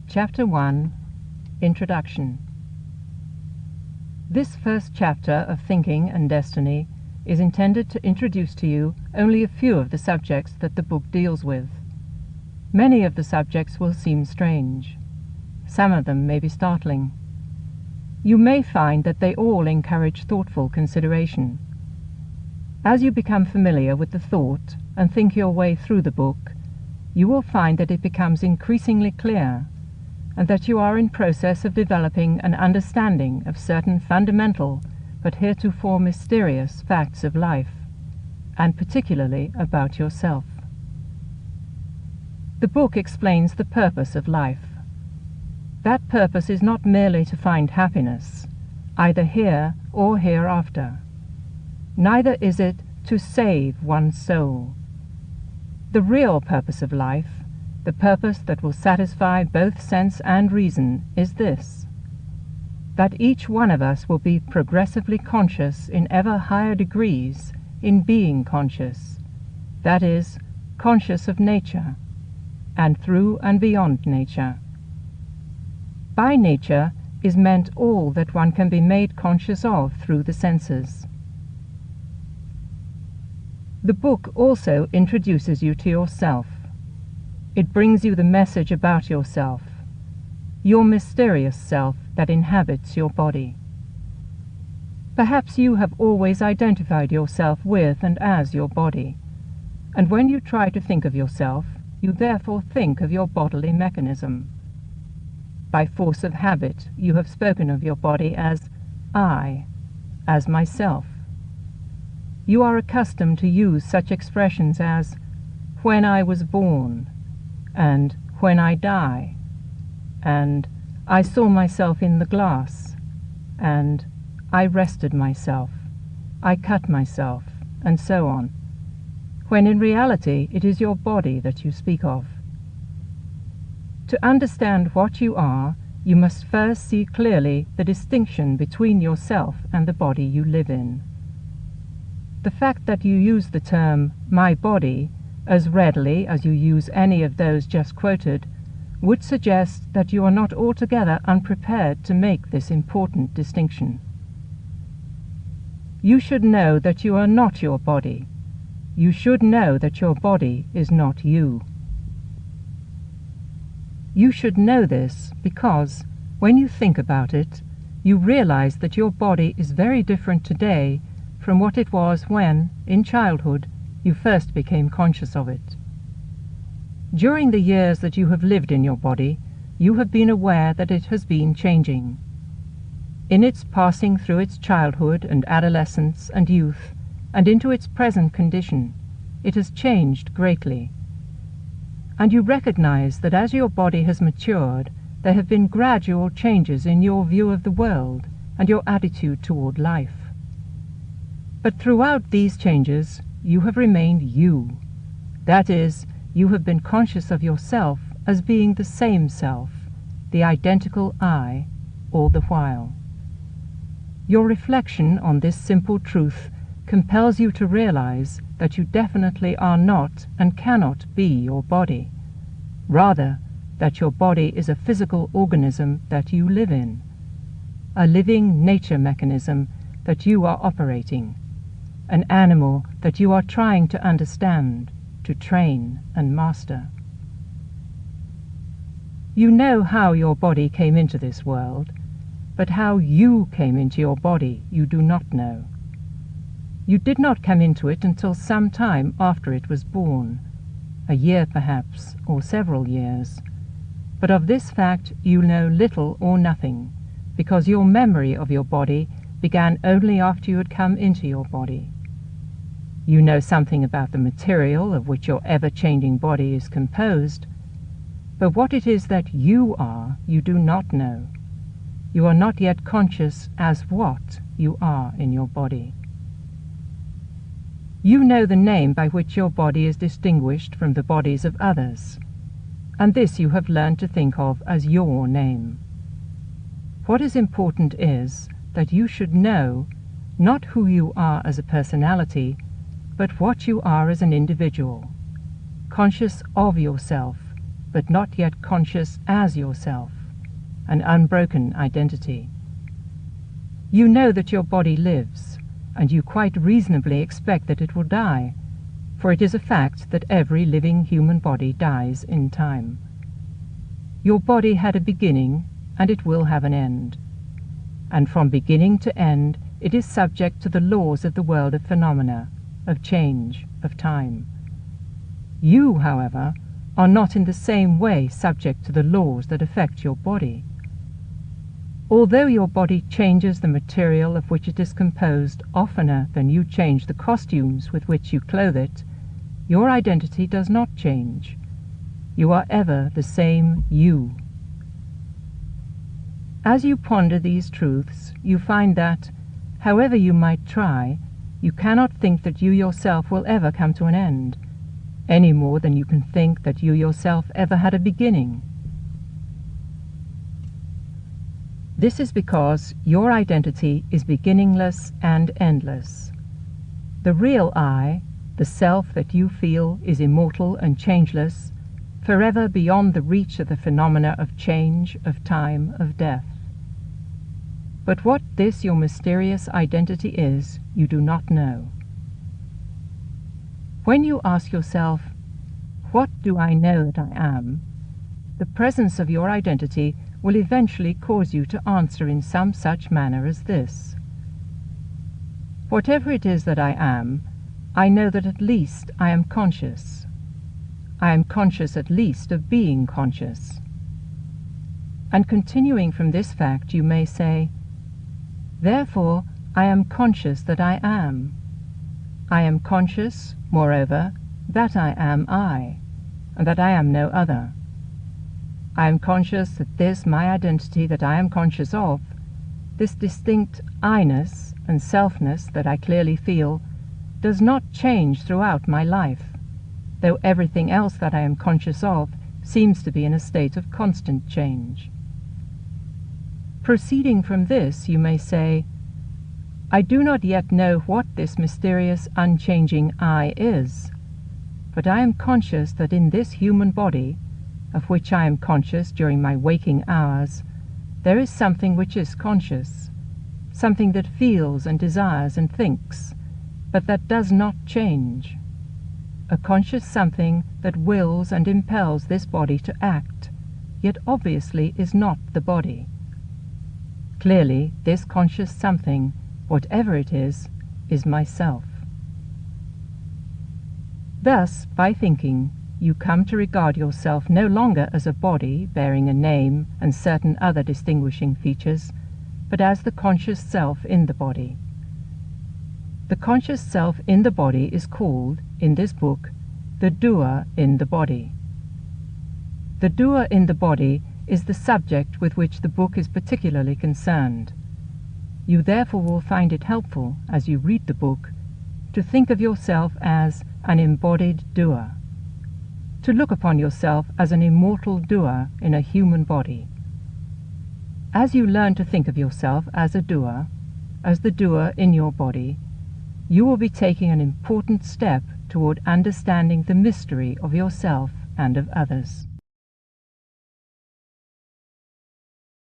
Chapter 1 Introduction. This first chapter of Thinking and Destiny is intended to introduce to you only a few of the subjects that the book deals with. Many of the subjects will seem strange. Some of them may be startling. You may find that they all encourage thoughtful consideration. As you become familiar with the thought and think your way through the book, you will find that it becomes increasingly clear, and that you are in process of developing an understanding of certain fundamental but heretofore mysterious facts of life, and particularly about yourself. The book explains the purpose of life. That purpose is not merely to find happiness, either here or hereafter. Neither is it to save one's soul. The real purpose of life, the purpose that will satisfy both sense and reason, is this: that each one of us will be progressively conscious in ever higher degrees in being conscious, that is, conscious of nature, and through and beyond nature. By nature is meant all that one can be made conscious of through the senses. The book also introduces you to yourself. It brings you the message about yourself, your mysterious self that inhabits your body. Perhaps you have always identified yourself with and as your body, and when you try to think of yourself, you therefore think of your bodily mechanism. By force of habit, you have spoken of your body as I, as myself. You are accustomed to use such expressions as "when I was born," and "when I die," and "I saw myself in the glass," and "I rested myself," "I cut myself," and so on, when in reality it is your body that you speak of. To understand what you are, you must first see clearly the distinction between yourself and the body you live in. The fact that you use the term "my body" as readily as you use any of those just quoted would suggest that you are not altogether unprepared to make this important distinction. You should know that you are not your body. You should know that your body is not you. You should know this because, when you think about it, you realize that your body is very different today from what it was when, in childhood, you first became conscious of it. During the years that you have lived in your body, you have been aware that it has been changing. In its passing through its childhood and adolescence and youth, and into its present condition, it has changed greatly. And you recognize that as your body has matured, there have been gradual changes in your view of the world and your attitude toward life. But throughout these changes, you have remained you. That is, you have been conscious of yourself as being the same self, the identical I, all the while. Your reflection on this simple truth compels you to realize that you definitely are not and cannot be your body. Rather, that your body is a physical organism that you live in, a living nature mechanism that you are operating, an animal that you are trying to understand, to train and master. You know how your body came into this world, but how you came into your body you do not know. You did not come into it until some time after it was born, a year perhaps, or several years. But of this fact you know little or nothing, because your memory of your body began only after you had come into your body. You know something about the material of which your ever-changing body is composed, but what it is that you are, you do not know. You are not yet conscious as what you are in your body. You know the name by which your body is distinguished from the bodies of others, and this you have learned to think of as your name. What is important is that you should know not who you are as a personality, but what you are as an individual, conscious of yourself, but not yet conscious as yourself, an unbroken identity. You know that your body lives, and you quite reasonably expect that it will die, for it is a fact that every living human body dies in time. Your body had a beginning, and it will have an end. And from beginning to end, it is subject to the laws of the world of phenomena, of change, of time. You, however, are not in the same way subject to the laws that affect your body. Although your body changes the material of which it is composed oftener than you change the costumes with which you clothe it, your identity does not change. You are ever the same you. As you ponder these truths, you find that, however you might try, you cannot think that you yourself will ever come to an end, any more than you can think that you yourself ever had a beginning. This is because your identity is beginningless and endless. The real I, the self that you feel is immortal and changeless, forever beyond the reach of the phenomena of change, of time, of death. But what this your mysterious identity is, you do not know. When you ask yourself, "What do I know that I am?" the presence of your identity will eventually cause you to answer in some such manner as this: "Whatever it is that I am, I know that at least I am conscious. I am conscious at least of being conscious." And continuing from this fact, you may say, "Therefore, I am conscious that I am. I am conscious, moreover, that I am I, and that I am no other. I am conscious that this my identity that I am conscious of, this distinct I-ness and selfness that I clearly feel, does not change throughout my life, though everything else that I am conscious of seems to be in a state of constant change." Proceeding from this, you may say, "I do not yet know what this mysterious, unchanging I is, but I am conscious that in this human body, of which I am conscious during my waking hours, there is something which is conscious, something that feels and desires and thinks, but that does not change, a conscious something that wills and impels this body to act, yet obviously is not the body. Clearly, this conscious something, whatever it is myself." Thus, by thinking, you come to regard yourself no longer as a body bearing a name and certain other distinguishing features, but as the conscious self in the body. The conscious self in the body is called, in this book, the doer in the body. The doer in the body is the subject with which the book is particularly concerned. You therefore will find it helpful, as you read the book, to think of yourself as an embodied doer, to look upon yourself as an immortal doer in a human body. As you learn to think of yourself as a doer, as the doer in your body, you will be taking an important step toward understanding the mystery of yourself and of others.